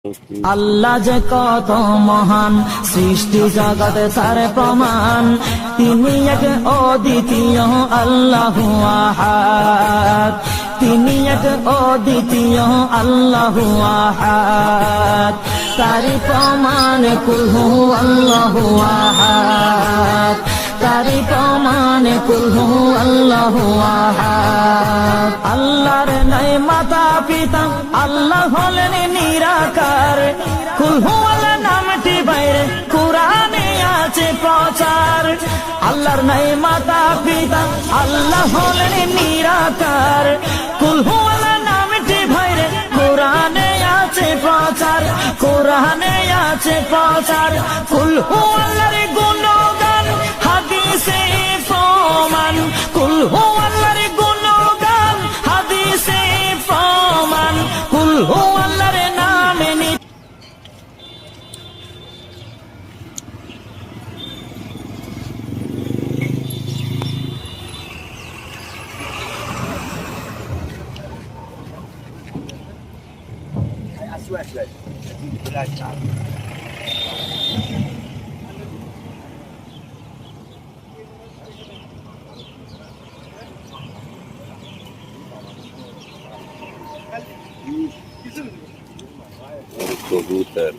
আল্লাহ যে কত মহান, সৃষ্টি জগতে তার প্রমাণ। তিনি এক অদ্বিতীয় আল্লাহু আহাদ, তিনি এক অদ্বিতীয় আল্লাহু আহাদ। তারি প্রমাণ কুল হু আল্লাহু আহাদ, তারি প্রমাণ কুল হু আল্লাহু আহাদ। আল্লাহর নাই মাতা পিতা, আল্লাহ হলেন নিরাকার। কুল হু আল্লাহ নামটি বাইরে কুরআনে আছে প্রচার। আল্লাহর নাই মাতা পিতা, আল্লাহ হলেন নিরাকার। কুল হু আল্লাহ নামটি বাইরে কুরআনে আছে প্রচার, কুরআনে আছে প্রচার। কুল হু আল্লাহর গুণগান হাদিসে প্রমাণ, কুল হু আল্লাহর গুণগান হাদিসে প্রমাণ। কুল হু আল্লাহর নামে কবুতর